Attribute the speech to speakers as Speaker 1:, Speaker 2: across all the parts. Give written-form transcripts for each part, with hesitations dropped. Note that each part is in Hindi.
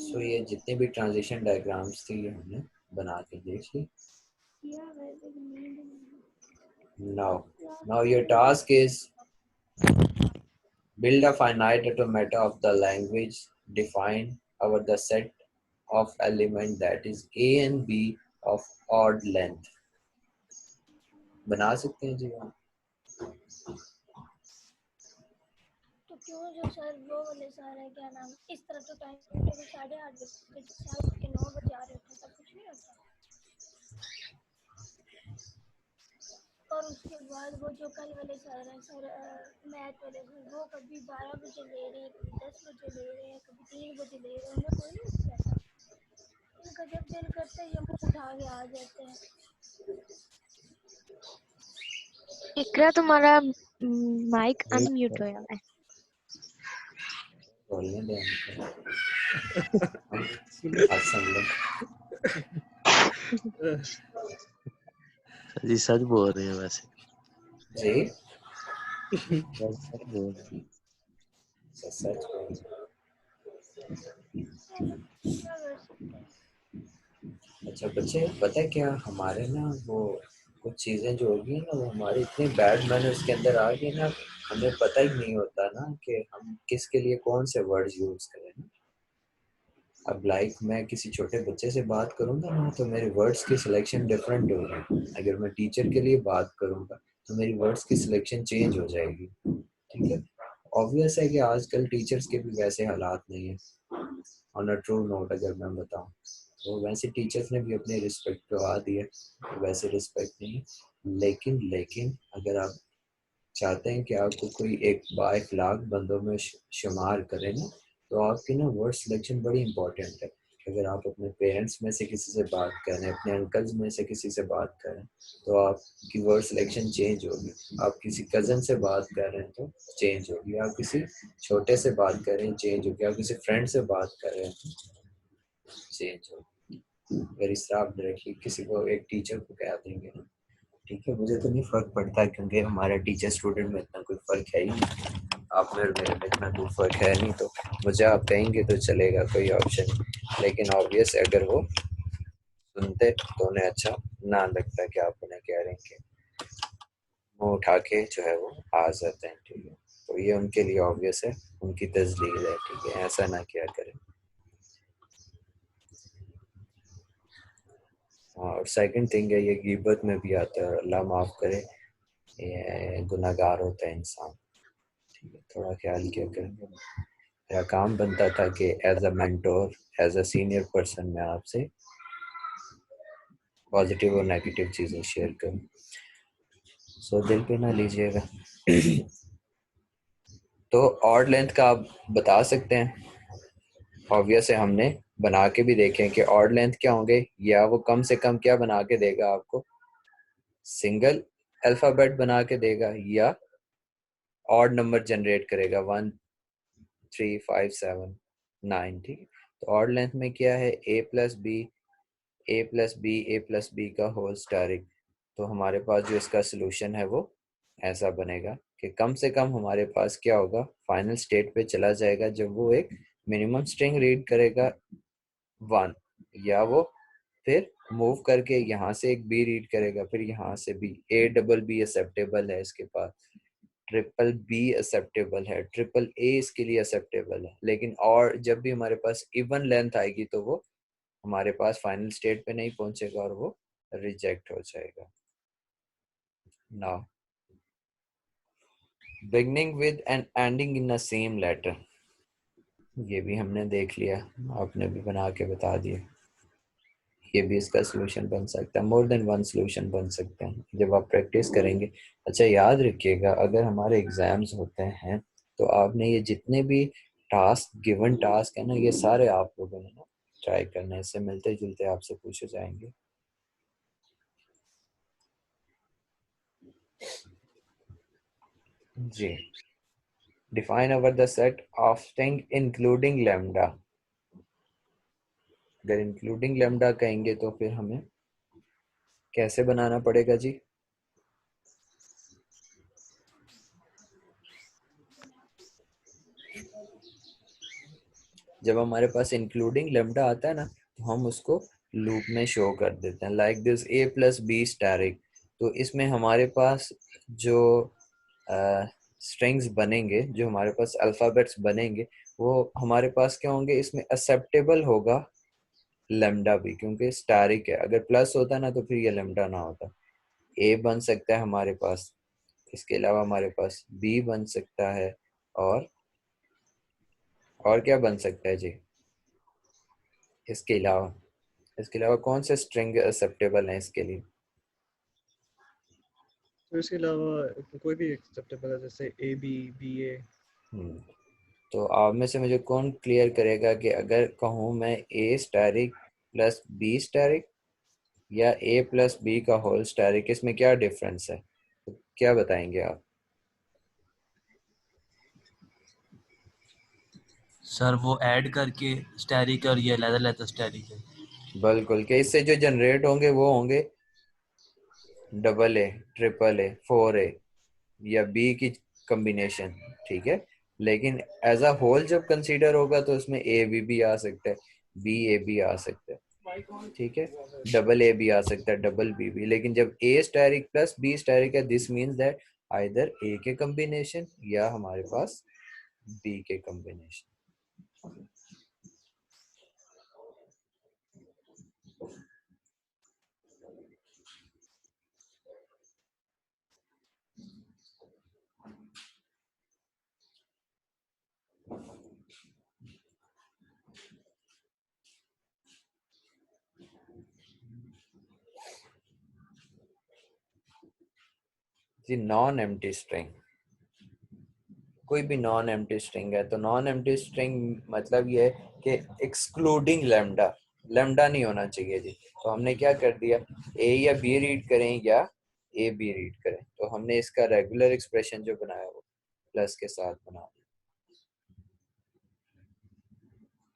Speaker 1: सो ये जितनी भी ट्रांजिशन डायग्राम्स थी ये हमने बना के देख ली. Now your task is build a finite automata of the language, define over the set of element that is A and B of odd length. बना सकते हैं जी आप.
Speaker 2: तो क्यों जो सर वो वाले सर है क्या नाम, इस तरह तो टाइम टेबल 8:30 बजे शाम के 9 बजे आ रहे थे, तब कुछ नहीं होता. और उसके बाद वो जो कल वाले सर हैं सर मैथ वाले सर, वो कभी 12 बजे ले रहे हैं, कभी 10 बजे ले रहे हैं, कभी 3 बजे ले रहे हैं. उन्हें कोई नहीं कहता. इनका जब दिल करता है ये मुंह उठा के आ जाते हैं.
Speaker 3: इकरा तुम्हारा माइक अनम्यूट हो है.
Speaker 1: बोलने दें आज संडे.
Speaker 4: जी सच बोल रहे हैं वैसे.
Speaker 1: जी
Speaker 4: सच बोल रहे हैं.
Speaker 1: सच बोल.
Speaker 2: क्या कर सकते हैं.
Speaker 1: अच्छा बच्चे, पता है क्या, हमारे ना वो कुछ चीज़ें जो होगी ना वो हमारी इतनी बैड मैनर्स के अंदर आ गई ना, हमें पता ही नहीं होता ना कि हम किसके लिए कौन से वर्ड्स यूज़ करें ना. अब लाइक मैं किसी छोटे बच्चे से बात करूंगा ना तो मेरे वर्ड्स की सिलेक्शन डिफरेंट होगी. अगर मैं टीचर के लिए बात करूंगा तो मेरी वर्ड्स की सिलेक्शन चेंज हो जाएगी. ठीक है. ऑब्वियस है कि आजकल टीचर्स के भी वैसे हालात नहीं है. ऑन अ ट्रू नोट अगर मैं बताऊं तो वैसे टीचर्स ने भी अपनी रिस्पेक्ट करवा दी है, वैसे रिस्पेक्ट नहीं. लेकिन अगर आप चाहते हैं कि आपको कोई एक बाइखलाक बंदों में शुमार करें ना तो आपकी ना वर्ड सिलेक्शन बड़ी इंपॉर्टेंट है. अगर आप अपने पेरेंट्स में से किसी से बात करें, अपने अंकल्स में से किसी से बात करें तो आपकी वर्ड सिलेक्शन चेंज होगी. आप किसी कज़न से बात कर रहे हैं तो चेंज होगी. आप किसी छोटे से बात कर रहे हैं चेंज होगी. आप किसी फ्रेंड से बात कर रहे हैं तो चेंज होगी. अगर इस तरह आप डायरेक्टली किसी को एक टीचर को कह देंगे ना, ठीक है, मुझे तो नहीं फ़र्क पड़ता क्योंकि हमारा टीचर स्टूडेंट में इतना कोई फ़र्क है ही नहीं. आप मेरे में इतना कोई फ़र्क है नहीं तो मुझे आप कहेंगे तो चलेगा, कोई ऑप्शन नहीं. लेकिन ऑब्वियस अगर वो सुनते तो उन्हें अच्छा ना लगता कि आप उन्हें कह रहे हैं कि मुँह उठा के जो है वो आ जाते हैं. ठीक है. तो ये उनके लिए ऑब्वियस है, उनकी तजलील है. ठीक है, ऐसा ना किया करें. और सेकंड थिंग है, ये गीबत में भी आता है. अल्लाह माफ़ करे, ये गुनाहगार होता है इंसान. ठीक है, थोड़ा ख्याल किया करेंगे. मेरा काम बनता था कि as a mentor, as a senior person मैं आपसे पॉजिटिव और नेगेटिव चीज़ें शेयर करूं. सो दिल पे ना लीजिएगा. तो ऑड लेंथ का आप बता सकते हैं. ऑब्वियस है, हमने बना के भी देखें कि ऑड लेंथ क्या होंगे, या वो कम से कम क्या बना के देगा आपको, सिंगल अल्फ़ाबेट बना के देगा या ऑड नंबर जनरेट करेगा 1 3 5 7 9. ठीक है. तो ऑड लेंथ में क्या है, a प्लस बी का होल स्टारिक. तो हमारे पास जो इसका सोल्यूशन है वो ऐसा बनेगा कि कम से कम हमारे पास क्या होगा, फाइनल स्टेट पे चला जाएगा जब वो एक मिनिमम स्ट्रिंग रीड करेगा 1, या वो फिर मूव करके यहाँ से एक बी रीड करेगा, फिर यहाँ से B. A double B acceptable है इसके पास, ट्रिपल बी एक्सेप्टेबल है, ट्रिपल ए इसके लिए एक्सेप्टेबल है. लेकिन और जब भी हमारे पास इवन लेंथ आएगी तो वो हमारे पास फाइनल स्टेट पे नहीं पहुंचेगा और वो रिजेक्ट हो जाएगा. Now beginning with and ending in the same letter, ये भी हमने देख लिया, आपने भी बना के बता दिया. ये भी इसका सोल्यूशन बन सकता है. मोर देन वन सोल्यूशन बन सकते हैं जब आप प्रैक्टिस करेंगे. अच्छा याद रखिएगा, अगर हमारे एग्जाम्स होते हैं तो आपने ये जितने भी टास्क, गिवन टास्क है ना, ये सारे आप लोगों ने ना ट्राई करने से मिलते जुलते आपसे पूछे जाएंगे. जी. Define over the set of string including lambda. अगर इंक्लूडिंग लैम्डा कहेंगे तो फिर हमें कैसे बनाना पड़ेगा जी. जब हमारे पास इंक्लूडिंग लेमडा आता है ना, तो हम उसको लूप में शो कर देते हैं like this a plus B asterisk. तो इसमें हमारे पास जो स्ट्रिंग्स बनेंगे, जो हमारे पास अल्फ़ाबेट्स बनेंगे, वो हमारे पास क्या होंगे, इसमें एक्सेप्टेबल होगा लेमडा भी, क्योंकि स्टैरिक है। अगर प्लस होता ना तो फिर ये लेमडा ना होता। ए बन सकता है हमारे पास, इसके अलावा हमारे पास बी बन सकता है, और क्या बन सकता है जी इसके अलावा? इसके अलावा कौन से स्ट्रिंग एक्सेप्टेबल हैं इसके लिए?
Speaker 5: तो इसके अलावा कोई भी एक्सेप्टेबल है, जैसे ए बी बी ए।
Speaker 1: हम्म, तो आप में से मुझे कौन क्लियर करेगा कि अगर कहूँ मैं ए स्टैरिक प्लस बी स्टैरिक या ए प्लस बी का होल स्टैरिक, इसमें क्या डिफरेंस है? तो क्या बताएंगे आप?
Speaker 6: सर वो ऐड करके स्टैरिक और ये अलग अलग स्टैरिक है।
Speaker 1: बिल्कुल, कि इससे जो जनरेट होंगे वो होंगे double A, triple A, four A या बी की कॉम्बिनेशन, ठीक है। लेकिन एज अ होल जब कंसीडर होगा तो उसमें ए बी भी आ सकता है, बी ए भी आ सकता है, ठीक है। डबल ए भी आ सकता है, डबल बी भी। लेकिन जब ए स्टैरिक प्लस बी स्टैरिक है, दिस मीन्स दैट आइदर ए के कॉम्बिनेशन या हमारे पास बी के कॉम्बिनेशन। जी, नॉन एम्प्टी स्ट्रिंग, कोई भी नॉन एम्प्टी स्ट्रिंग है, तो नॉन एम्प्टी स्ट्रिंग मतलब ये है कि एक्सक्लूडिंग लेमडा, लेमडा नहीं होना चाहिए जी। तो हमने क्या कर दिया, ए या बी रीड करें या ए बी रीड करें, तो हमने इसका रेगुलर एक्सप्रेशन जो बनाया वो प्लस के साथ बना दिया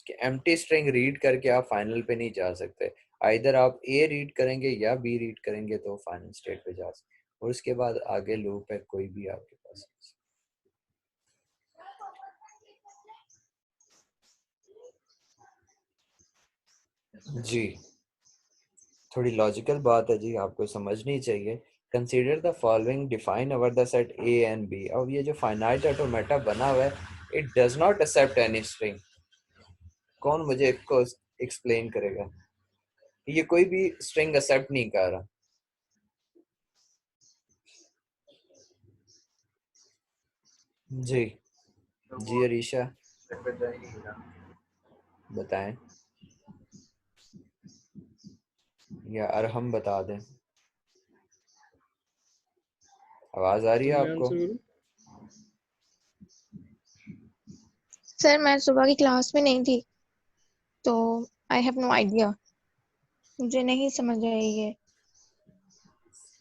Speaker 1: कि एम्प्टी स्ट्रिंग रीड करके आप फाइनल पे नहीं जा सकते। आइदर आप ए रीड करेंगे या बी रीड करेंगे तो फाइनल स्टेट पे जा सकते, और उसके बाद आगे लूप है कोई भी आपके पास। जी, थोड़ी लॉजिकल बात है जी, आपको समझनी चाहिए। Consider the following, define over the set A and B. अब ये जो फाइनाइट ऑटोमेटा बना हुआ है, it does not accept any string. कौन मुझे इसको एक्सप्लेन करेगा? ये कोई भी स्ट्रिंग एक्सेप्ट नहीं कर रहा। जी जी अरीशा बताएं, या अरहम बता दें। आवाज आ रही
Speaker 5: तो
Speaker 1: है
Speaker 5: मैं
Speaker 1: आपको?
Speaker 5: आंसर करूँ?
Speaker 3: सर मैं सुबह की क्लास में नहीं थी, तो आई हैव नो आइडिया, मुझे नहीं समझ आई ये,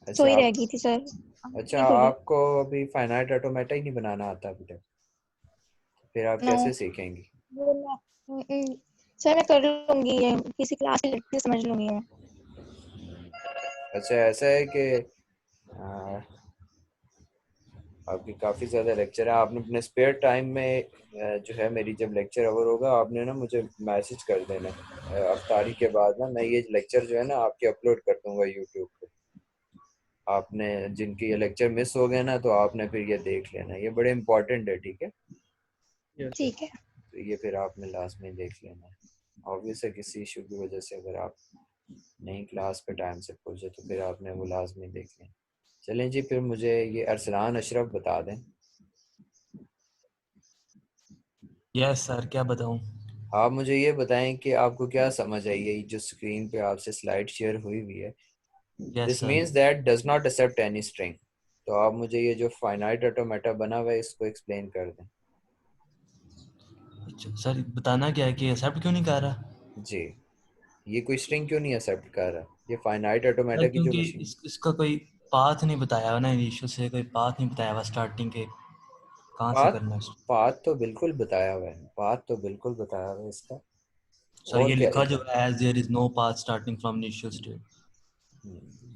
Speaker 1: अच्छा
Speaker 3: सोई रह
Speaker 1: आप,
Speaker 3: गई थी सर।
Speaker 1: अच्छा
Speaker 3: नहीं बोलिए।
Speaker 1: आपको अभी फाइनाइट ऑटोमेटा ही नहीं बनाना आता अभी तक, फिर आप
Speaker 3: नो,
Speaker 1: कैसे सीखेंगी?
Speaker 3: वो सर मैं कर लूंगी ये, किसी क्लास में लेके समझ लूंगी मैं।
Speaker 1: अच्छा ऐसा है कि आपकी काफ़ी ज़्यादा लेक्चर है, आपने अपने स्पेयर टाइम में जो है, मेरी जब लेक्चर ओवर होगा आपने ना मुझे मैसेज कर देना। अफ्तारी के बाद ना मैं ये लेक्चर जो है ना आपके अपलोड कर दूंगा यूट्यूब पे। आपने जिनके ये लेक्चर मिस हो गए ना, तो आपने फिर ये देख लेना, ये बड़े इंपॉर्टेंट है, ठीक है।
Speaker 5: Yes sir.
Speaker 3: ठीक है।
Speaker 1: तो ये फिर आपने लास्ट में देख लेना है। ऑब्वियस है किसी इशू की वजह से अगर आप नहीं क्लास पे टाइम से पहुंचे तो फिर आपने वो लाजमी देख लें। चलें जी, फिर मुझे ये अरसलान अशरफ बता दें।
Speaker 6: यस सर, क्या बताऊं?
Speaker 1: आप मुझे ये बताएं कि आपको क्या समझ आई है जो स्क्रीन पे आपसे स्लाइड शेयर हुई हुई है।
Speaker 6: Yes
Speaker 1: this
Speaker 6: sir.
Speaker 1: Means that does not accept any string. तो आप मुझे ये जो फाइनाइट ऑटोमेटा बना हुआ है इसको एक्सप्लेन कर दें।
Speaker 6: अच्छा सर, बताना क्या है कि एक्सेप्ट क्यों नहीं कर रहा?
Speaker 1: जी, ये कोई स्ट्रिंग क्यों नहीं एक्सेप्ट कर रहा, ये फाइनाइट
Speaker 6: सर
Speaker 1: ऑटोमेटा की जो
Speaker 6: क्योंकि
Speaker 1: मशीन।
Speaker 6: इसका कोई पाथ नहीं बताया हुआ ना, इनिशियल से कोई पाथ नहीं बताया हुआ स्टार्टिंग के, कहाँ से
Speaker 1: पाथ,
Speaker 6: करना है।
Speaker 1: पाथ तो बिल्कुल बताया हुआ है, पाथ तो बिल्कुल बताया हुआ है इसका।
Speaker 6: सर
Speaker 1: और
Speaker 6: ये
Speaker 1: क्या
Speaker 6: लिखा
Speaker 1: लिखा
Speaker 6: जो
Speaker 1: है?
Speaker 6: है, as there is no path starting from initial state.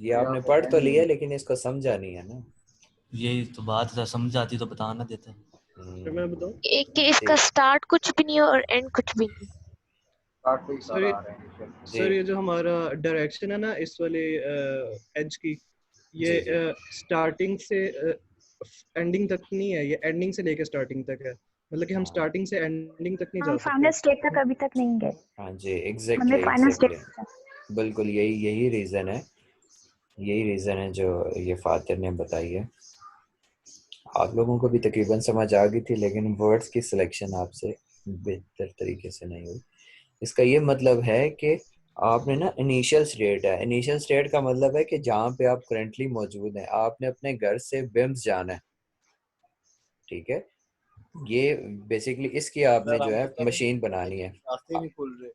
Speaker 1: ये आपने पढ़ तो लिया लेकिन इसको समझा नहीं है ना।
Speaker 6: यही तो बात है, समझ आती तो बता ना देते।
Speaker 5: फिर मैं बताऊं
Speaker 3: एक कि इसका
Speaker 1: जी
Speaker 3: स्टार्ट कुछ भी नहीं है और एंड कुछ भी नहीं।
Speaker 5: सर ये
Speaker 1: जी
Speaker 5: सर ये जो हमारा डायरेक्शन है ना इस वाले एज की, ये
Speaker 1: जी जी
Speaker 5: स्टार्टिंग से एंडिंग तक नहीं है, ये एंडिंग से लेके स्टार्टिंग तक है, मतलब कि हम
Speaker 1: हाँ
Speaker 5: स्टार्टिंग से एंडिंग तक नहीं
Speaker 2: हम
Speaker 5: जा
Speaker 2: फाइनल
Speaker 5: सकते।
Speaker 2: स्टेट तक अभी तक नहीं गए,
Speaker 1: हाँ जी
Speaker 2: हमें
Speaker 1: एग्जैक्टली
Speaker 2: फाइनल स्टेट
Speaker 1: एग्जैक्टली बिल्कुल यही यही रीज़न है, यही रीज़न है जो ये फातिर ने बताई है। आप लोगों को भी तकरीबन समझ आ गई थी, लेकिन वर्ड्स की सिलेक्शन आपसे बेहतर तरीके से नहीं हुई। इसका ये मतलब है कि आपने ना इनिशियल स्टेट है, इनिशियल स्टेट का मतलब है कि जहाँ पे आप करंटली मौजूद हैं, आपने अपने घर से बिम्स जाना है, ठीक है। ये बेसिकली इसकी आपने
Speaker 4: सर
Speaker 1: जो
Speaker 4: हम
Speaker 1: है
Speaker 4: तो कह रहे
Speaker 1: मशीन
Speaker 4: हैं
Speaker 1: बनानी है।
Speaker 4: रास्ते ही नहीं खुल रहे।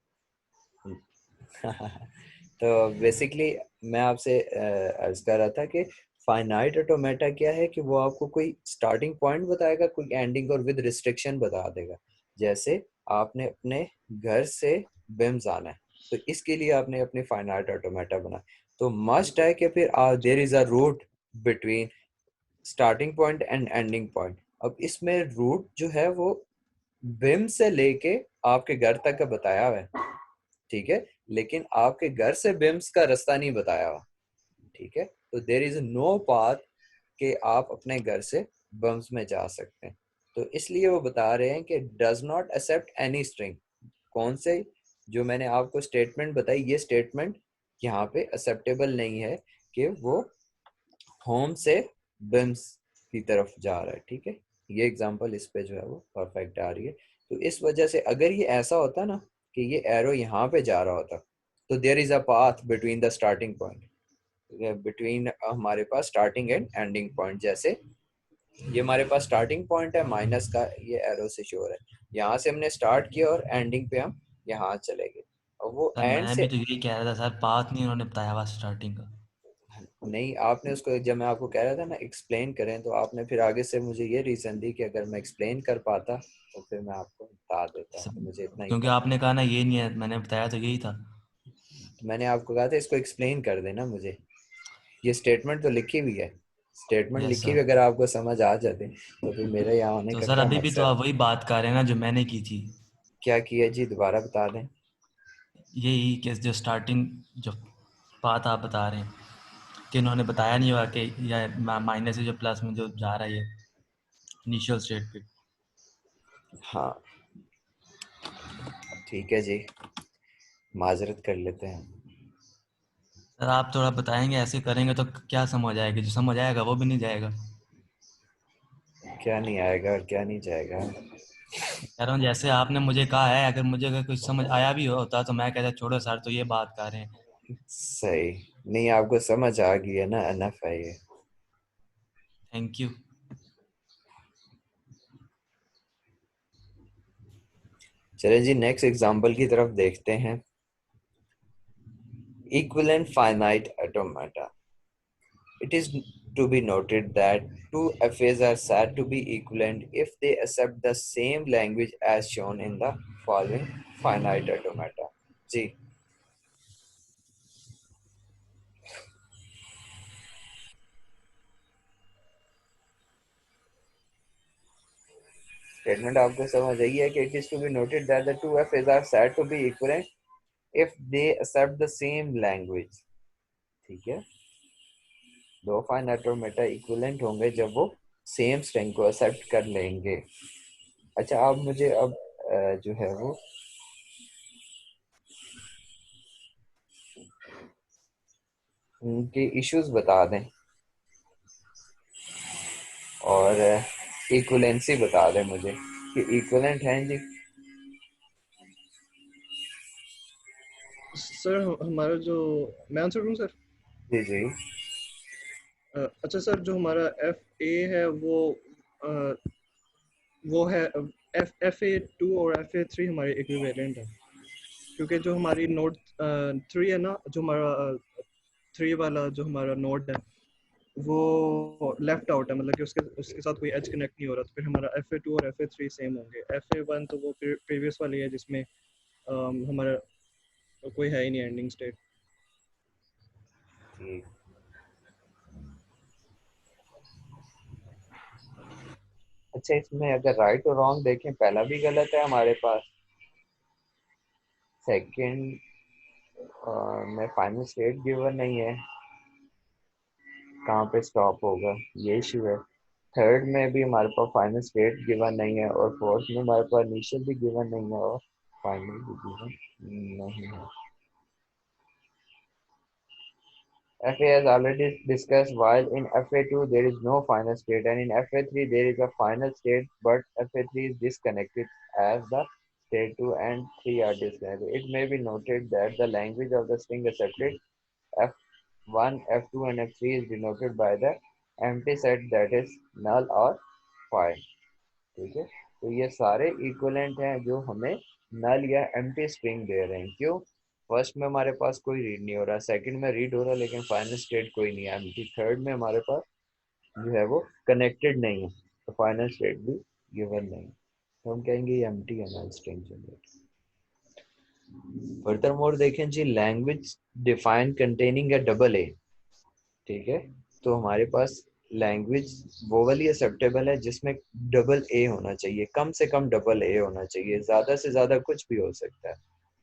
Speaker 1: तो बेसिकली मैं आपसे अर्ज कर रहा था कि फाइनाइट ऑटोमेटा क्या है कि वो आपको कोई स्टार्टिंग पॉइंट बताएगा, कोई एंडिंग, और विद रिस्ट्रिक्शन बता देगा। जैसे आपने अपने घर से बिम्स आना है, तो इसके लिए आपने अपनी फाइनाइट ऑटोमेटा बना, तो मस्ट है कि फिर there is a route between starting point and ending point. अब इसमें रूट जो है वो बिम से लेके आपके घर तक का बताया हुआ है, ठीक है, लेकिन आपके घर से बिम्स का रास्ता नहीं बताया हुआ, ठीक है। तो देर इज नो पाथ कि आप अपने घर से बम्स में जा सकते हैं। तो इसलिए वो बता रहे हैं कि does not accept any string. कौन से जो मैंने आपको स्टेटमेंट बताई, ये स्टेटमेंट यहाँ पे एक्सेप्टेबल नहीं है कि वो होम से बिम्स की तरफ जा रहा है, ठीक है। ये एग्जांपल इस पे जो है वो परफेक्ट आ रही है। तो इस वजह से अगर ये ऐसा होता ना कि ये एरो यहाँ पे जा रहा होता, तो there is a path between the starting point, between हमारे पास स्टार्टिंग एंड एंडिंग पॉइंट। जैसे ये हमारे पास स्टार्टिंग पॉइंट है माइनस का, ये एरो से श्योर है, यहाँ से हमने स्टार्ट किया और एंडिंग पे हम यहाँ चले गए, और वो
Speaker 6: सर
Speaker 1: एंड
Speaker 6: मैं भी
Speaker 1: से
Speaker 6: तो यही कह रहा था सर, पाथ नहीं उन्होंने बताया हुआ स्टार्टिंग का।
Speaker 1: नहीं, आपने उसको जब मैं आपको कह रहा था ना एक्सप्लेन करें, तो आपने फिर आगे से मुझे ये रीज़न दी कि अगर मैं एक्सप्लेन कर पाता तो फिर मैं आपको बता देता,
Speaker 6: सब-
Speaker 1: तो मुझे इतना ही
Speaker 6: क्योंकि
Speaker 1: पता
Speaker 6: आपने कहा ना ये नहीं है, मैंने बताया तो यही था।
Speaker 1: तो मैंने आपको कहा था इसको एक्सप्लेन कर देना मुझे। ये स्टेटमेंट तो लिखी हुई है, स्टेटमेंट
Speaker 6: यस
Speaker 1: लिखी हुई,
Speaker 6: सर।
Speaker 1: अगर आपको समझ आ जाते तो फिर मेरे यहाँ आने
Speaker 6: तो
Speaker 1: का
Speaker 6: सर
Speaker 1: क्या
Speaker 6: अभी भी तो
Speaker 1: मकसद।
Speaker 6: आप वही बात कर रहे हैं ना जो मैंने की थी,
Speaker 1: क्या किया जी, दोबारा बता दें।
Speaker 6: यही कि जो स्टार्टिंग जो बात आप बता रहे हैं कि इन्होंने बताया नहीं हुआ कि या माइनस से जो प्लस में जो जा रहा है ये इनिशियल स्टेट पे।
Speaker 1: हाँ ठीक है जी, माजरत कर लेते हैं।
Speaker 6: सर आप थोड़ा बताएंगे, ऐसे करेंगे तो क्या समझ आएगी, जो समझ आएगा वो भी नहीं जाएगा।
Speaker 1: क्या नहीं आएगा और क्या नहीं जाएगा।
Speaker 6: कह रहा हूँ जैसे आपने मुझे कहा है, अगर मुझे अगर कुछ समझ आया भी होता तो मैं कहता छोड़ो सर, तो ये बात कर रहे हैं।
Speaker 1: सही, नहीं आपको समझ आ गई है ना, अनफ है ये।
Speaker 6: Thank you.
Speaker 1: चले जी नेक्स्ट एग्जांपल की तरफ देखते हैं। Equivalent finite automata. It is to be noted that two FAs are said to be equivalent if they accept the same language as shown in the following finite automata. जी स्टेटमेंट आपको समझ आई है कि it is to be noted that the two FAs are said to be equivalent if they accept the same language, ठीक है। दो फाइनाइट ऑटोमेटा इक्विवेलेंट होंगे जब वो सेम स्ट्रिंग को एक्सेप्ट कर लेंगे। अच्छा आप मुझे अब जो है वो उनके इश्यूज बता दें और इक्वलेंसी बता दें मुझे कि इक्वलेंट हैं जी।
Speaker 5: सर हमारा जो, मैं आंसर दूं सर?
Speaker 1: जी जी
Speaker 5: अच्छा सर, जो हमारा एफ ए है वो है एफ ए टू और एफ ए थ्री हमारे इक्विवेलेंट है, क्योंकि जो हमारी नोड थ्री है ना, जो हमारा थ्री वाला जो हमारा नोड है वो लेफ्ट आउट है, मतलब कि उसके उसके साथ कोई एज कनेक्ट नहीं हो रहा, तो फिर हमारा एफ ए टू और एफ ए थ्री सेम होंगे। एफ ए वन तो वो प्रीवियस वाली है जिसमें हमारा कोई है ही नहीं एंडिंग स्टेट।
Speaker 1: ठीक। अच्छा, इसमें अगर राइट और रॉन्ग देखें, पहला भी गलत है हमारे पास, सेकंड में फाइनल स्टेट गिवन नहीं है, कहाँ पे स्टॉप होगा ये इशू है। थर्ड में भी हमारे पास फाइनल स्टेट गिवन नहीं है, और फोर्थ में हमारे पास इनिशियल भी गिवन नहीं है और फाइनल भी गिवन नहीं है। FA has already discussed, while in FA2 there is no final state, and in FA3 there is a final state, but FA3 is disconnected as the state 2 and 3 are disconnected. It may be noted that the language of the string accepted F1, F2 and F3 is denoted by the empty set, that is null or file. ठीक है, तो ये सारे इक्विवेलेंट हैं जो हमें नल या एम्प्टी स्ट्रिंग दे रहे हैं। क्यों? फर्स्ट में हमारे पास कोई रीड नहीं हो रहा, सेकंड में रीड हो रहा लेकिन फाइनल स्टेट कोई नहीं है एम्प्टी, थर्ड में हमारे पास जो है वो कनेक्टेड नहीं है, तो फाइनल स्टेट भी गिवन नहीं, तो हम कहेंगे ये एम्प्टी है नल स्ट्रिंग जनरेट। फर्दरमोर देखें जी, language define containing a double A, ठीक है, तो हमारे पास लैंग्वेज वो वाली एक्सेप्टेबल है जिसमें डबल ए होना चाहिए, कम से कम डबल ए होना चाहिए, ज्यादा से ज्यादा कुछ भी हो सकता है।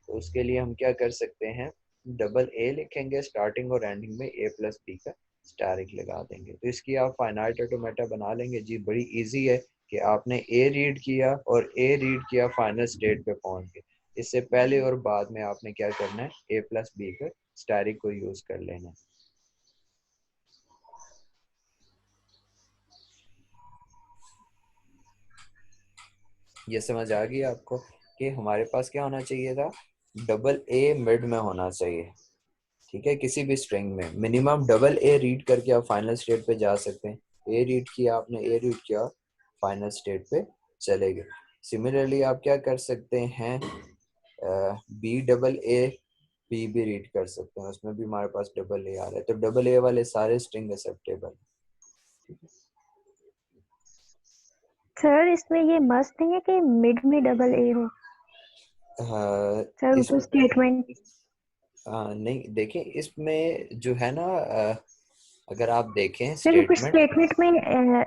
Speaker 1: तो उसके लिए हम क्या कर सकते हैं, डबल ए लिखेंगे, स्टार्टिंग और एंडिंग में ए प्लस बी का स्टारिक लगा देंगे, तो इसकी आप फाइनाइट ऑटोमेटा बना लेंगे जी। बड़ी इजी है कि आपने ए रीड किया और ए रीड किया फाइनल स्टेट पे पहुंच गए, इससे पहले और बाद में आपने क्या करना है, ए प्लस बी का स्टारिक को यूज कर लेना है। ये समझ आ गई आपको कि हमारे पास क्या होना चाहिए था, डबल ए मिड में होना चाहिए, ठीक है, किसी भी स्ट्रिंग में मिनिमम डबल ए रीड करके आप फाइनल स्टेट पे जा सकते हैं। ए रीड किया आपने, ए रीड किया, फाइनल स्टेट पे चले गए। सिमिलरली आप क्या कर सकते हैं, बी डबल ए बी भी रीड कर सकते हैं, उसमें भी हमारे पास डबल ए आ रहा है, तो डबल ए वाले सारे स्ट्रिंग एक्सेप्टेबल।
Speaker 2: सर इसमें ये मस्ट नहीं है कि मिड में डबल ए हो सर,
Speaker 1: इस
Speaker 2: उस स्टेटमेंट
Speaker 1: नहीं देखिए, इसमें जो है ना, अगर आप देखें
Speaker 2: सर कुछ
Speaker 1: स्टेटमेंट,
Speaker 2: स्टेटमेंट में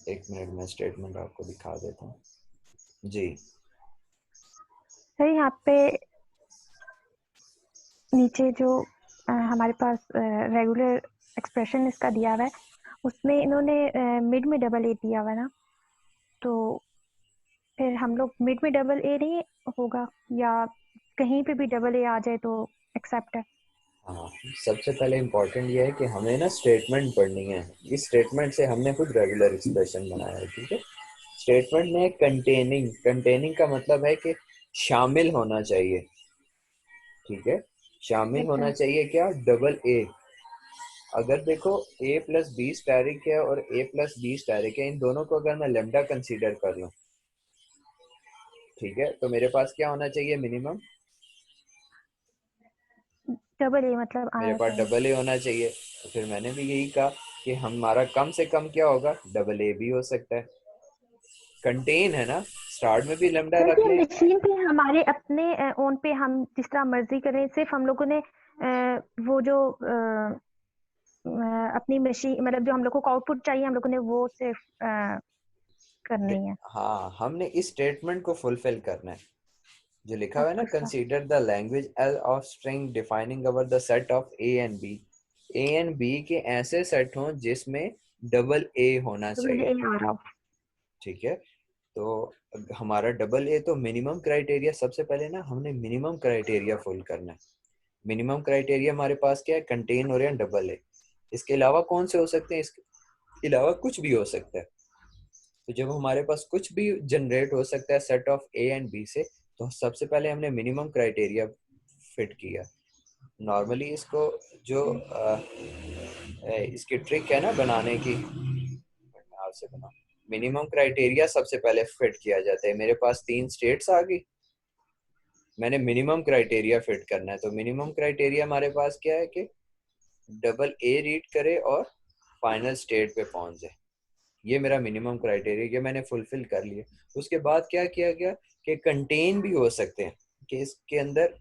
Speaker 1: एक मिनट में स्टेटमेंट आपको दिखा देता हूँ जी।
Speaker 2: सर यहाँ पे नीचे जो हमारे पास रेगुलर एक्सप्रेशन इसका दिया हुआ है, उसमें इन्होंने मिड में डबल ए दिया हुआ है ना, तो फिर हम लोग मिड में डबल ए नहीं होगा, या कहीं पे भी डबल ए आ जाए तो एक्सेप्ट है?
Speaker 1: हाँ, सबसे पहले इम्पोर्टेंट ये है कि हमें ना स्टेटमेंट पढ़नी है, इस स्टेटमेंट से हमने खुद रेगुलर एक्सप्रेशन बनाया है, ठीक है। स्टेटमेंट में कंटेनिंग, कंटेनिंग का मतलब है कि शामिल होना चाहिए, ठीक है, शामिल होना चाहिए क्या, डबल ए। अगर देखो a प्लस बी स्टैरिक है और a प्लस बी स्टैरिक है, इन दोनों को अगर मैं लेमडा कंसीडर कर लूं, ठीक है, तो मेरे पास क्या होना चाहिए, मिनिमम
Speaker 2: डबल ए मतलब
Speaker 1: मेरे
Speaker 2: आना
Speaker 1: पास
Speaker 2: चाहिए।
Speaker 1: डबल ए होना चाहिए। तो फिर मैंने भी यही कहा कि हमारा कम से कम क्या होगा, डबल ए भी हो सकता है, कंटेन है ना, स्टार्ट में भी लेमडा
Speaker 2: सर
Speaker 1: रख
Speaker 2: ये
Speaker 1: लें।
Speaker 2: मशीन पे हमारे अपने ओन पे हम जिस तरह मर्जी करें, सिर्फ हम लोगों ने वो जो अपनी मशीन मतलब जो हम लोग को आउटपुट चाहिए, हम लोगों ने वो सिर्फ करनी है।
Speaker 1: हाँ, हमने इस स्टेटमेंट को फुलफिल करना है, जो लिखा हुआ है ना,
Speaker 2: okay sir.
Speaker 1: Consider the language L of string defining over the set of A and B, A and B के ऐसे सेट हों जिसमें डबल ए होना
Speaker 2: डबल
Speaker 1: चाहिए,
Speaker 2: ए आ रहा हो।
Speaker 1: ठीक है। तो हमारा डबल ए तो मिनिमम क्राइटेरिया, सबसे पहले ना हमने मिनिमम क्राइटेरिया फुल करना है। मिनिमम क्राइटेरिया हमारे पास क्या है, कंटेन हो रहे हैं डबल ए, इसके अलावा कौन से हो सकते हैं, इसके अलावा कुछ भी हो सकता है। तो जब हमारे पास कुछ भी जनरेट हो सकता है set of A and B से, तो सबसे पहले हमने मिनिमम क्राइटेरिया फिट किया। नॉर्मली इसको जो इसकी ट्रिक है ना बनाने की, आपसे बना, मिनिमम क्राइटेरिया सबसे पहले फिट किया जाता है। मेरे पास 3 स्टेट्स आ गई, मैंने मिनिमम क्राइटेरिया फिट करना है, तो मिनिमम क्राइटेरिया हमारे पास क्या है कि डबल ए रीड करे और फाइनल स्टेट पे पहुंच जाए, ये मेरा मिनिमम क्राइटेरिया, ये मैंने फुलफिल कर लिया। उसके बाद क्या किया गया कि कंटेन भी हो सकते हैं, कि इसके अंदर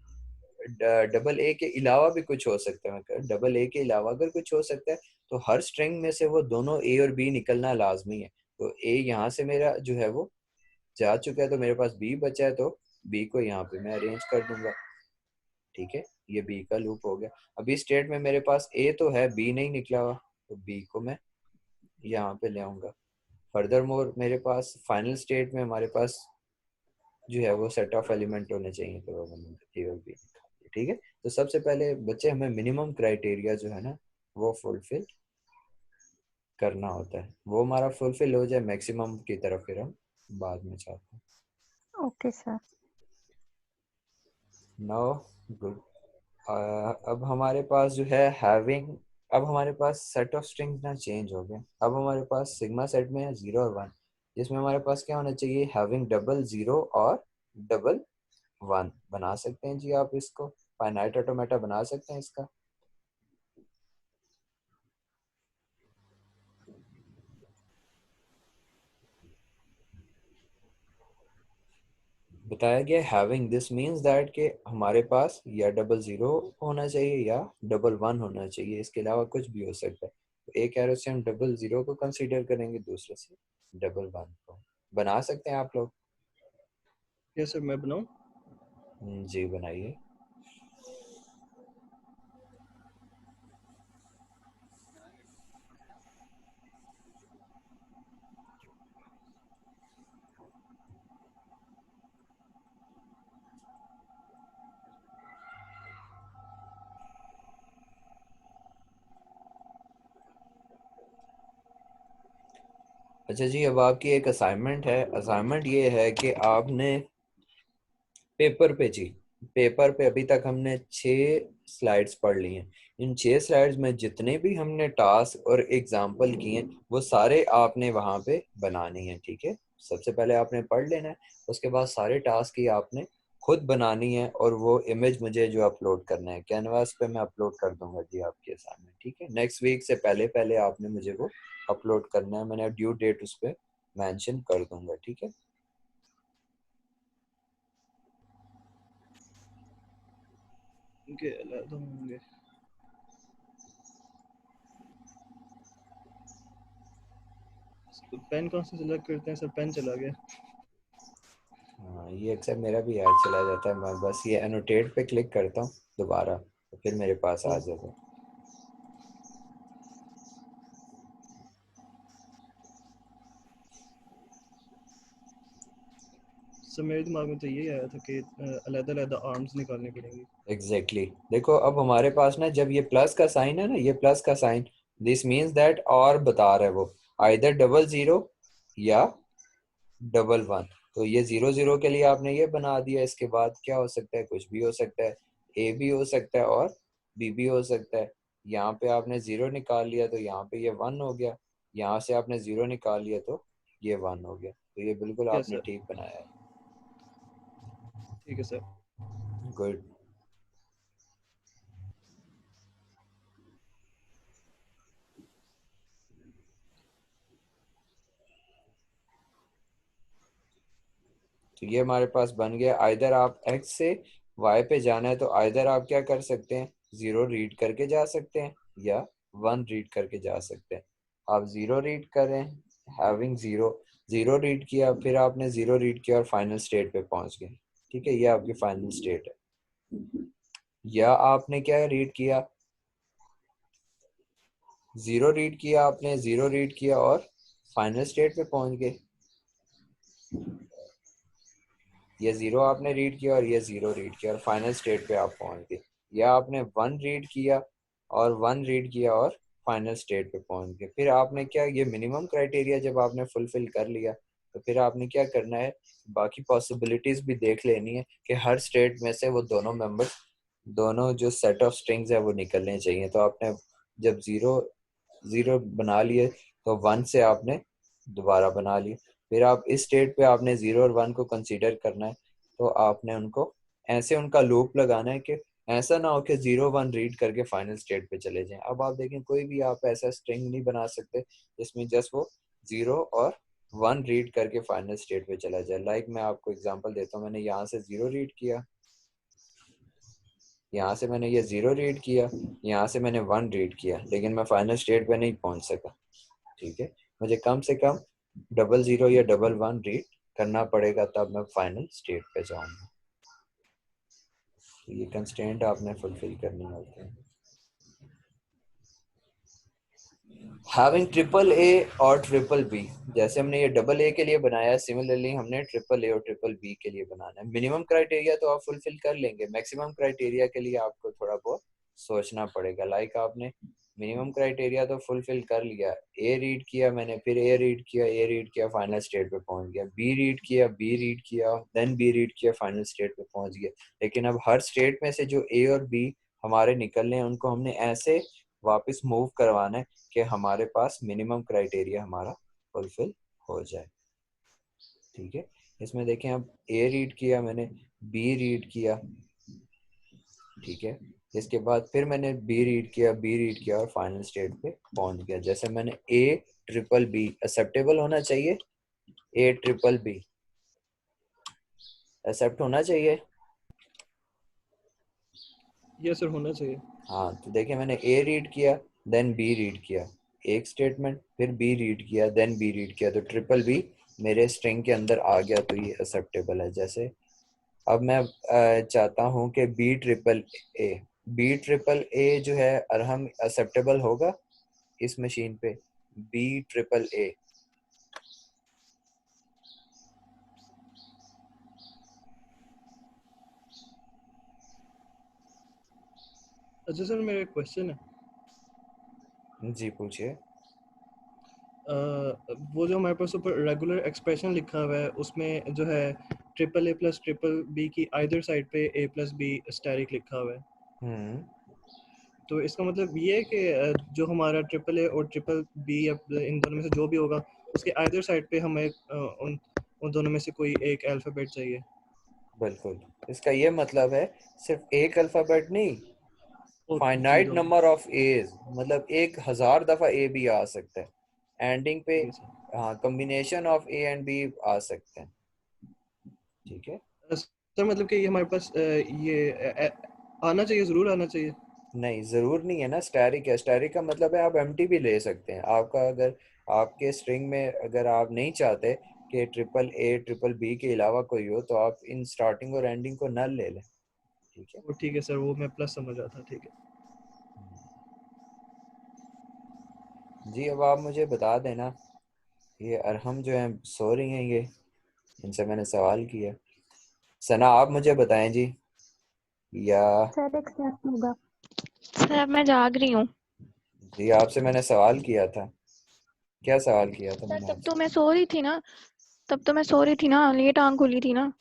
Speaker 1: डबल ए के अलावा भी कुछ हो सकता है, डबल ए के अलावा अगर कुछ हो सकता है तो हर स्ट्रिंग में से वो दोनों ए और बी निकलना लाजमी है। तो ए यहाँ से मेरा जो है वो जा चुका है, तो मेरे पास बी बचा है, तो बी को यहाँ पे मैं अरेंज कर दूंगा। ठीक है, ये बी का लूप हो गया। अभी स्टेट में मेरे पास ए तो है, बी नहीं निकला हुआ, तो बी को मैं यहाँ पे ले आऊंगा। फर्दर मोर मेरे पास फाइनल स्टेट में हमारे पास जो है वो सेट ऑफ एलिमेंट होने चाहिए, तो वो मैंने ए और बी निकाल दिया। ठीक है, तो सबसे पहले बच्चे हमें मिनिमम क्राइटेरिया जो है ना वो फुलफिल करना होता है। वो हमारा फुलफिल हो जाए मैक्सिमम की तरफ फिर हम बाद में चाहते हैं।
Speaker 3: Okay sir.
Speaker 1: Now good. अब हमारे पास जो है हैविंग, अब हमारे पास सेट ऑफ स्ट्रिंग्स ना चेंज हो गए। अब हमारे पास सिग्मा सेट में है 0 और 1, जिसमें हमारे पास क्या होना चाहिए, हैविंग डबल 0 और डबल 1। बना सकते हैं जी आप इसको, फाइनाइट ऑटोमेटा बना सकते हैं इसका। बताया गया हैविंग दिस मीन्स दैट कि हमारे पास या डबल 0 होना चाहिए या डबल 1 होना चाहिए, इसके अलावा कुछ भी हो सकता है। तो एक एरो से हम डबल 0 को कंसीडर करेंगे, दूसरे से डबल 1 को। बना सकते हैं आप लोग?
Speaker 5: यस सर, मैं बनाऊं?
Speaker 1: जी बनाइए। अच्छा जी, अब आपकी एक असाइनमेंट है। असाइनमेंट ये है कि आपने पेपर पे जी, पेपर पे अभी तक हमने 6 स्लाइड्स पढ़ ली हैं। इन 6 स्लाइड्स में जितने भी हमने टास्क और एग्जाम्पल किए वो सारे आपने वहां पे बनानी है। ठीक है, सबसे पहले आपने पढ़ लेना है, उसके बाद सारे टास्क ही आपने खुद बनानी है, और वो इमेज मुझे जो अपलोड करना है कैनवास पे मैं अपलोड कर दूंगा जी आपके सामने। ठीक है, नेक्स्ट वीक से पहले पहले आपने मुझे वो अपलोड करना है, मैंने ड्यू डेट उस पर मैंशन कर दूंगा। ठीक है,
Speaker 5: उनके अलग होंगे। पेन कौन सा सिलेक्ट करते हैं सर? पेन चला गया।
Speaker 1: हाँ ये अक्सर मेरा भी याद चला जाता है, मैं बस ये एनोटेट पे क्लिक करता हूँ दोबारा, तो फिर मेरे पास आ
Speaker 5: ओ,
Speaker 1: जाता है।
Speaker 5: सर मेरे दिमाग में तो यही आया था कि अलग अलग आर्म्स निकालने पड़ेंगे।
Speaker 1: एग्जैक्टली देखो, अब हमारे पास ना जब ये प्लस का साइन है ना, ये प्लस का साइन, दिस मीन्स दैट और बता रहा है वो आइदर डबल 0 या डबल 1। तो ये 0 0 के लिए आपने ये बना दिया, इसके बाद क्या हो सकता है, कुछ भी हो सकता है, ए भी हो सकता है और बी भी हो सकता है। यहाँ पे आपने 0 निकाल लिया तो यहाँ पे ये 1 हो गया, यहाँ से आपने 0 निकाल लिया तो ये 1 हो गया। तो ये बिल्कुल
Speaker 5: यस
Speaker 1: आपने
Speaker 5: सर,
Speaker 1: ठीक बनाया है।
Speaker 5: ठीक है सर।
Speaker 1: गुड। तो ये हमारे पास बन गया। आइदर आप x से y पे जाना है तो आइदर आप क्या कर सकते हैं, 0 रीड करके जा सकते हैं या 1 रीड करके जा सकते हैं। आप 0 रीड करें, हैविंग 0, 0 रीड किया, फिर आपने 0 रीड किया और फाइनल स्टेट पे पहुंच गए। ठीक है, ये आपकी फाइनल स्टेट है। या आपने क्या रीड किया, 0 रीड किया, आपने 0 रीड किया और फाइनल स्टेट पे पहुंच गए। ये 0 आपने रीड किया और ये 0 रीड किया और फाइनल स्टेट पे आप पहुंच गए। या आपने 1 रीड किया और 1 रीड किया और फाइनल स्टेट पे पहुंच गए। फिर आपने क्या, ये मिनिमम क्राइटेरिया जब आपने फुलफिल कर लिया तो फिर आपने क्या करना है, बाकी पॉसिबिलिटीज भी देख लेनी है कि हर स्टेट में से वो दोनों मेंबर्स, दोनों जो सेट ऑफ स्ट्रिंग्स है वो निकलने चाहिए। तो आपने जब 0 0 बना लिए तो 1 से आपने दोबारा बना लिए। फिर आप इस स्टेट पे आपने 0 और 1 को कंसीडर करना है, तो आपने उनको ऐसे उनका लूप लगाना है कि ऐसा ना हो कि 0 1 रीड करके फाइनल स्टेट पे चले जाएं। अब आप देखें कोई भी आप ऐसा स्ट्रिंग नहीं बना सकते जिसमें जस्ट वो 0 और 1 रीड करके फाइनल स्टेट पे चला जाए। लाइक मैं आपको एग्जांपल देता हूँ, मैंने यहाँ से 0 रीड किया, यहाँ से मैंने ये 0 रीड किया, यहाँ से मैंने 1 रीड किया, लेकिन मैं फाइनल स्टेट पे नहीं पहुंच सका। ठीक है, मुझे कम से कम 00 या 11 रीड करना पड़ेगा, तब मैं फाइनल स्टेट पे जाऊंगा। तो ये कंस्ट्रेंट आपने फुलफिल करनी होती है। हैविंग ट्रिपल ए और ट्रिपल बी, जैसे हमने ये डबल ए के लिए बनाया, सिमिलरली हमने ट्रिपल ए और ट्रिपल बी के लिए बनाना है। मिनिमम क्राइटेरिया तो आप फुलफिल कर लेंगे, मैक्सिमम क्राइटेरिया के लिए आपको थोड़ा बहुत सोचना पड़ेगा। लाइक आपने मिनिमम क्राइटेरिया तो फुलफिल कर लिया, ए रीड किया मैंने, फिर ए रीड किया, ए रीड किया, फाइनल स्टेट पे पहुंच गया, बी रीड किया, बी रीड किया, देन बी रीड किया, फाइनल स्टेट पे पहुंच गया। लेकिन अब हर स्टेट में से जो ए और बी हमारे निकलने हैं, उनको हमने ऐसे वापस मूव करवाना है कि हमारे पास मिनिमम क्राइटेरिया हमारा फुलफिल हो जाए। ठीक है, इसमें देखें अब ए रीड किया मैंने, बी रीड किया, ठीक है, इसके बाद फिर मैंने बी रीड किया, बी रीड किया और फाइनल स्टेट पे पहुंच गया। जैसे मैंने ए ट्रिपल बी एक्सेप्टेबल होना चाहिए, ए ट्रिपल बी एक्सेप्ट होना चाहिए।
Speaker 5: ये सर होना चाहिए।
Speaker 1: हाँ, तो देखिए मैंने ए रीड किया, देन बी रीड किया, एक स्टेटमेंट, फिर बी रीड किया, देन बी रीड किया, तो ट्रिपल बी मेरे स्ट्रिंग के अंदर आ गया, तो ये एक्सेप्टेबल है। जैसे अब मैं चाहता हूँ कि बी ट्रिपल ए जो है अरहम एक्सेप्टेबल होगा इस मशीन पे, बी ट्रिपल ए।
Speaker 5: अच्छा सर, मेरा एक क्वेश्चन है।
Speaker 1: जी पूछिए।
Speaker 5: वो जो हमारे पास ऊपर रेगुलर एक्सप्रेशन लिखा हुआ है, उसमें जो है triple A plus triple B की आइदर साइड पे ए प्लस बी स्टैरिक लिखा हुआ है।
Speaker 1: हम्म,
Speaker 5: तो इसका मतलब ये है कि जो हमारा ट्रिपल ए और ट्रिपल बी या इन दोनों में से जो भी होगा, उसके आइदर साइड पे हमें उन दोनों में से कोई एक अल्फाबेट चाहिए।
Speaker 1: बिल्कुल, इसका ये मतलब है सिर्फ एक अल्फाबेट नहीं,
Speaker 5: और जी
Speaker 1: फाइनाइट
Speaker 5: दो।
Speaker 1: नंबर ऑफ एज, मतलब 1000 दफा ए भी आ सकता है एंडिंग पे।
Speaker 5: ठीक है सर।
Speaker 1: हाँ, combination of A and B आ सकते हैं। ठीक है,
Speaker 5: सर मतलब कि ये हमारे पास ये आना चाहिए, ज़रूर आना चाहिए।
Speaker 1: नहीं जरूर नहीं है ना, स्टैरिक है, स्टैरिक का मतलब है आप एम्प्टी भी ले सकते हैं। आपका अगर आपके स्ट्रिंग में अगर आप नहीं चाहते कि ट्रिपल ए ट्रिपल बी के अलावा कोई हो, तो आप इन स्टार्टिंग और एंडिंग को नल ले लें। ठीक है,
Speaker 5: वो ठीक है सर, वो मैं प्लस समझ रहा था। ठीक है।
Speaker 1: जी अब आप मुझे बता देना, ये अरहम जो है सो रही हैं, ये इनसे मैंने सवाल किया। सना आप मुझे बताएं जी, या
Speaker 3: सर एक्सेप्ट होगा। सर मैं जाग रही हूँ।
Speaker 1: जी आपसे मैंने सवाल किया था, क्या सवाल किया था
Speaker 3: सर
Speaker 1: मैंने
Speaker 3: तब तो
Speaker 1: आपसे?
Speaker 3: मैं सो रही थी ना, तब तो मैं सो रही थी ना, लेट आँख खुली थी ना,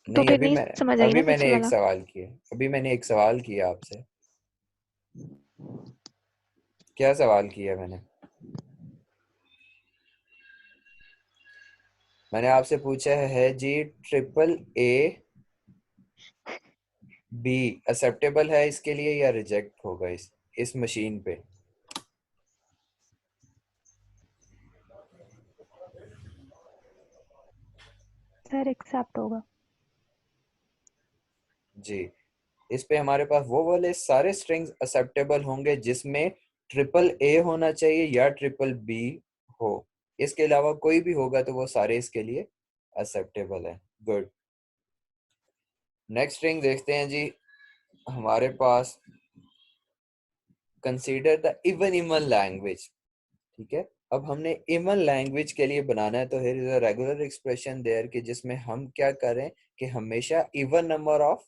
Speaker 3: तो
Speaker 1: नहीं,
Speaker 3: फिर नहीं समझ आई
Speaker 1: अभी
Speaker 3: ना पीछे
Speaker 1: मैंने एक
Speaker 3: वाला।
Speaker 1: सवाल किया, अभी मैंने एक सवाल किया आपसे। क्या सवाल किया मैंने? मैंने आपसे पूछा है जी, ट्रिपल ए बी एक्सेप्टेबल है इसके लिए या रिजेक्ट होगा इस मशीन पे?
Speaker 3: सर एक्सेप्ट होगा।
Speaker 1: जी, इस पे हमारे पास वो वाले सारे स्ट्रिंग्स एक्सेप्टेबल होंगे जिसमें ट्रिपल ए होना चाहिए या ट्रिपल बी हो। इसके अलावा कोई भी होगा तो वो सारे इसके लिए एक्सेप्टेबल है। गुड, नेक्स्ट स्ट्रिंग देखते हैं जी हमारे पास, कंसीडर द इवन इमन लैंग्वेज। ठीक है, अब हमने इमन लैंग्वेज के लिए बनाना है, तो here is a regular expression there कि जिसमें हम क्या करें कि हमेशा इवन नंबर ऑफ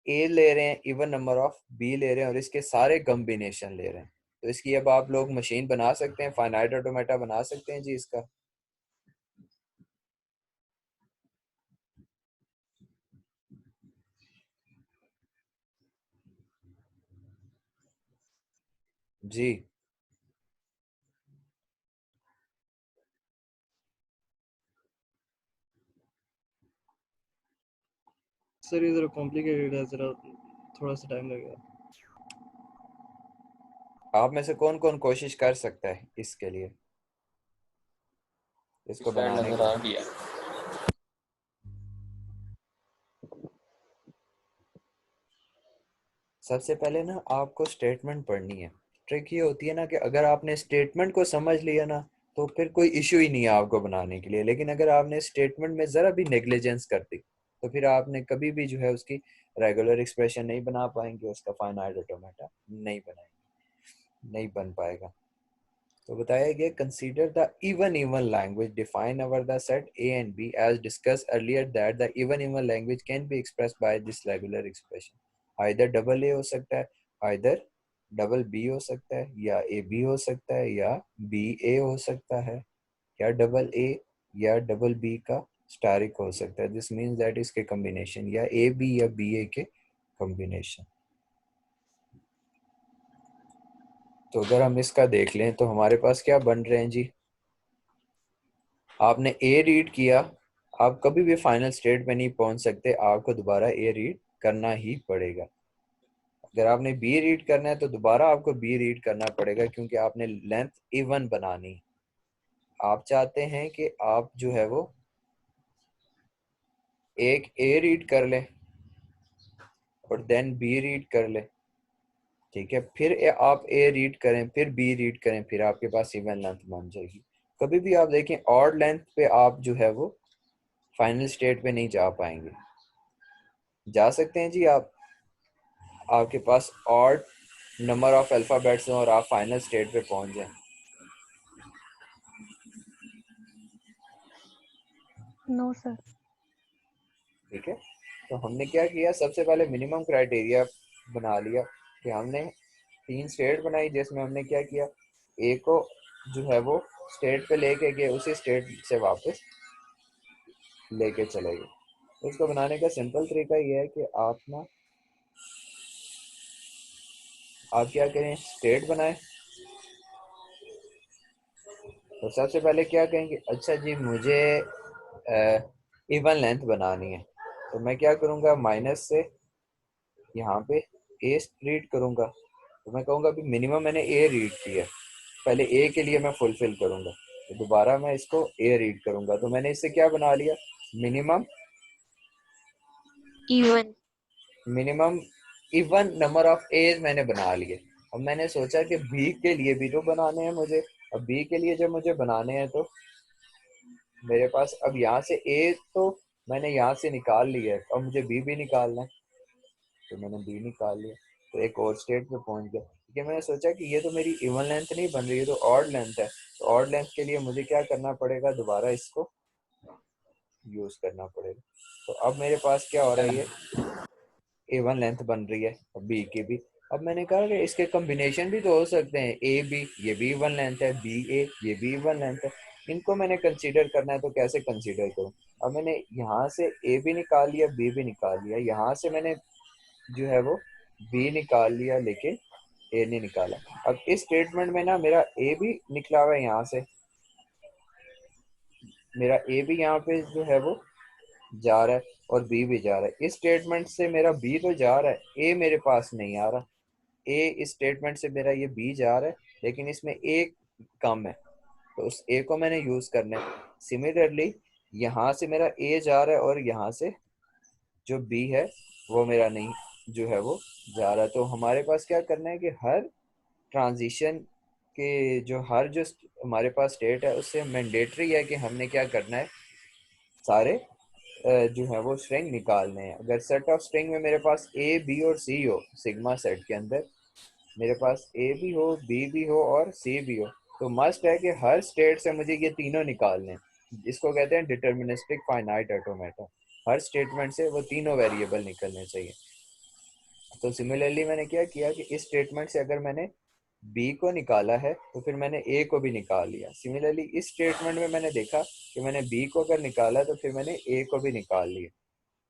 Speaker 1: ए ले रहे हैं, इवन नंबर ऑफ बी ले रहे हैं और इसके सारे कॉम्बिनेशन ले रहे हैं। तो इसकी अब आप लोग मशीन बना सकते हैं, फाइनाइट ऑटोमेटा बना सकते हैं जी इसका। जी
Speaker 5: सर ये ज़रा कॉम्प्लिकेटेड है, ज़रा थोड़ा सा टाइम लगेगा।
Speaker 1: आप में से कौन कौन कोशिश कर सकता है इसके लिए, इसको बनाने
Speaker 7: नजर
Speaker 1: के
Speaker 7: आ
Speaker 1: लिए?
Speaker 7: गया।
Speaker 1: सबसे पहले ना आपको स्टेटमेंट पढ़नी है। ट्रिक ये होती है ना कि अगर आपने स्टेटमेंट को समझ लिया ना, तो फिर कोई इश्यू ही नहीं है आपको बनाने के लिए। लेकिन अगर आपने स्टेटमेंट में ज़रा भी नेग्लिजेंस कर दी तो फिर आपने कभी भी जो है उसकी रेगुलर एक्सप्रेशन नहीं बना पाएंगे, उसका फाइनाइट ऑटोमेटा नहीं बनाएंगे, नहीं बन पाएगा। तो बताया गया consider the even language define over the set A and B as discuss earlier that the even language can be express by this regular expression. Either double A हो सकता है, आइदर डबल बी हो सकता है, या ए बी हो सकता है, या बी ए हो सकता है, या डबल ए या डबल बी का स्टारिक हो सकता है। दिस मीन्स दैट इसके कॉम्बिनेशन या ए बी या बी ए के कॉम्बिनेशन। तो अगर हम इसका देख लें तो हमारे पास क्या बन रहे हैं जी, आपने ए रीड किया, आप कभी भी फाइनल स्टेट पे नहीं पहुंच सकते, आपको दोबारा ए रीड करना ही पड़ेगा। अगर आपने बी रीड करना है तो दोबारा आपको बी रीड करना पड़ेगा, क्योंकि आपने लेंथ इवन बनानी। आप चाहते हैं कि आप जो है वो एक ए रीड कर ले और देन बी रीड कर ले, ठीक है, फिर आप ए रीड करें, फिर बी रीड करें, फिर आपके पास इवन लेंथ बन जाएगी। कभी भी आप देखें ऑड लेंथ पे आप जो है वो फाइनल स्टेट पे नहीं जा पाएंगे। जा सकते हैं जी आप, आपके पास ऑड नंबर ऑफ अल्फाबेट्स हो और आप फाइनल स्टेट पे पहुंच जाएं।
Speaker 3: No sir.
Speaker 1: ठीक है, तो हमने क्या किया, सबसे पहले मिनिमम क्राइटेरिया बना लिया कि हमने 3 स्टेट बनाई, जिसमें हमने क्या किया, ए को जो है वो स्टेट पे लेके गए, उसी स्टेट से वापस लेके चले गए। तो इसको बनाने का सिंपल तरीका ये है कि आप क्या करें, स्टेट बनाएं। तो सबसे पहले क्या कहेंगे, अच्छा जी मुझे इवन लेंथ बनानी है, तो मैं क्या करूंगा, माइनस से यहाँ पे ए रीड करूंगा। तो मैं कहूँगा अभी मिनिमम मैंने ए रीड किया, पहले ए के लिए मैं फुलफिल करूंगा, तो दोबारा मैं इसको ए रीड करूंगा। तो मैंने इससे क्या बना लिया, minimum
Speaker 3: even
Speaker 1: even number of edge मैंने बना लिए। अब मैंने सोचा कि बी के लिए भी तो बनाने हैं मुझे, अब बी के लिए जब मुझे बनाने हैं तो मेरे पास अब यहाँ से ए तो मैंने यहाँ से निकाल लिया है, अब मुझे बी भी निकालना है, तो मैंने बी निकाल लिया। तो एक और स्टेट पे पहुंच गया, क्योंकि मैंने सोचा कि ये तो मेरी इवन लेंथ नहीं बन रही है, तो ऑड लेंथ है, तो ऑड लेंथ के लिए मुझे क्या करना पड़ेगा, दोबारा इसको यूज करना पड़ेगा। तो अब मेरे पास क्या हो रहा है, ये A1 लेंथ बन रही है और बी की भी। अब मैंने कहा कि इसके कॉम्बिनेशन भी तो हो सकते हैं, ए बी ये भी वन लेंथ है, बी ए ये भी वन लेंथ है, इनको मैंने कंसीडर करना है, तो कैसे कंसीडर करूं। अब मैंने यहाँ से ए भी निकाल लिया, बी भी निकाल लिया, यहाँ से मैंने जो है वो बी निकाल लिया, लेकिन ए नहीं निकाला। अब इस स्टेटमेंट में ना मेरा ए भी निकला हुआ है, यहाँ से मेरा ए भी यहाँ पे जो है वो जा रहा है और बी भी जा रहा है। इस स्टेटमेंट से मेरा बी तो जा रहा है, ए मेरे पास नहीं आ रहा। ए इस स्टेटमेंट से मेरा ये बी जा रहा है, लेकिन इसमें ए कम है, तो उस ए को मैंने यूज करना है। सिमिलरली यहाँ से मेरा ए जा रहा है और यहाँ से जो बी है वो मेरा नहीं जो है वो जा रहा है। तो हमारे पास क्या करना है कि हर ट्रांजिशन के जो हमारे पास स्टेट है उससे मैंडेटरी है कि हमने क्या करना है, सारे जो है वो स्ट्रिंग निकालने हैं। अगर सेट ऑफ स्ट्रिंग में मेरे पास ए बी और सी हो, सिग्मा सेट के अंदर मेरे पास ए भी हो, बी भी हो और सी भी हो, तो मस्ट है कि हर स्टेट से मुझे ये तीनों निकालने हैं। इसको कहते हैं डिटर्मिनिस्टिक फाइनाइट ऑटोमेटा। हर स्टेटमेंट से वो तीनों वेरिएबल निकलने चाहिए। तो सिमिलरली मैंने क्या किया कि इस स्टेटमेंट से अगर मैंने बी को निकाला है तो फिर मैंने ए को भी निकाल लिया। सिमिलरली इस स्टेटमेंट में मैंने देखा कि मैंने बी को अगर निकाला तो फिर मैंने ए को भी निकाल लिया,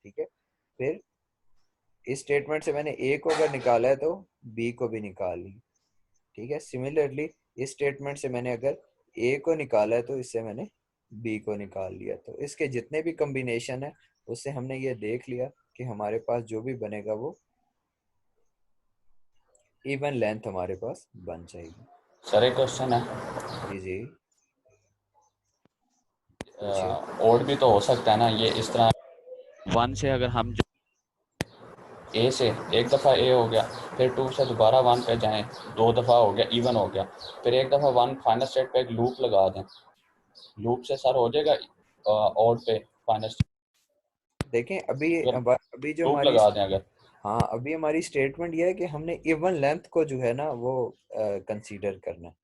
Speaker 1: ठीक है। फिर इस स्टेटमेंट से मैंने ए को अगर निकाला है तो बी को भी निकाल ली, ठीक है। सिमिलरली इस स्टेटमेंट से मैंने अगर ए को निकाला है तो इससे मैंने बी को निकाल लिया। तो इसके जितने भी कॉम्बिनेशन है उससे हमने ये देख लिया कि हमारे पास जो भी बनेगा वो इवन लेंथ हमारे पास बन जाएगी।
Speaker 7: सर एक क्वेश्चन है,
Speaker 1: जी जी पूछिए।
Speaker 7: और भी तो हो सकता है ना ये इस तरह 1 से अगर हम ए से एक दफ़ा ए हो गया, फिर 2 से दोबारा 1 पे जाएं, 2 दफ़ा हो गया, इवन हो गया, फिर एक दफ़ा 1 फाइनल स्टेट पे एक लूप लगा दें, लूप से सर हो जाएगा ऑड पे फाइनल स्टेट।
Speaker 1: देखें अभी
Speaker 7: अगर
Speaker 1: अभी जो
Speaker 7: लूप
Speaker 1: हमारी
Speaker 7: लगा दें अगर,
Speaker 1: हाँ अभी हमारी स्टेटमेंट ये है कि हमने इवन लेंथ को जो है ना वो कंसीडर करना है।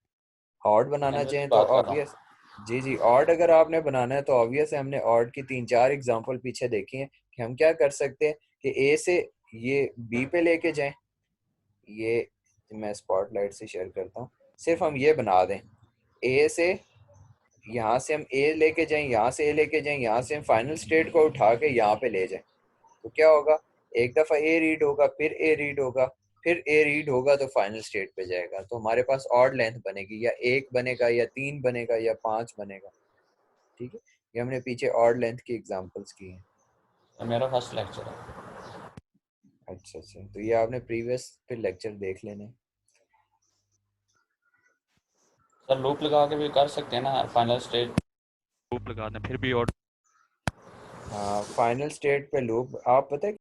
Speaker 1: ऑड बनाना
Speaker 7: जनरली
Speaker 1: चाहें तो
Speaker 7: बात कर रहा हूँ।
Speaker 1: ऑब्वियस, जी जी, ऑड अगर आपने बनाना है तो ऑब्वियस है, हमने ऑड की 3-4 एग्जांपल पीछे देखी हैं कि हम क्या कर सकते हैं कि ए से ये बी पे लेके जाएं। ये मैं स्पॉटलाइट से शेयर करता हूँ, सिर्फ हम ये बना दें ए से, यहाँ से हम ए लेके जाएं, यहाँ से ए लेके जाएं, यहाँ से हम फाइनल स्टेट को उठा के यहाँ पे ले जाएं, तो क्या होगा, एक दफ़ा ए रीड होगा, फिर ए रीड होगा, फिर ए रीड होगा तो फाइनल स्टेट पे जाएगा, तो हमारे पास ऑड लेंथ बनेगी, या 1 बनेगा या 3 बनेगा या 5 बनेगा। ठीक है, ये हमने पीछे ऑड लेंथ की एग्जांपल्स की हैं।
Speaker 7: तो मेरा फर्स्ट लेक्चर है
Speaker 1: अच्छा अच्छा, तो ये आपने प्रीवियस फिर लेक्चर देख लेने।
Speaker 7: सर, लूप लगा के भी कर सकते हैं ना, फाइनल स्टेट लूप लगा दें फिर भी ऑड।
Speaker 1: हाँ फाइनल स्टेट पे लूप, आप पता है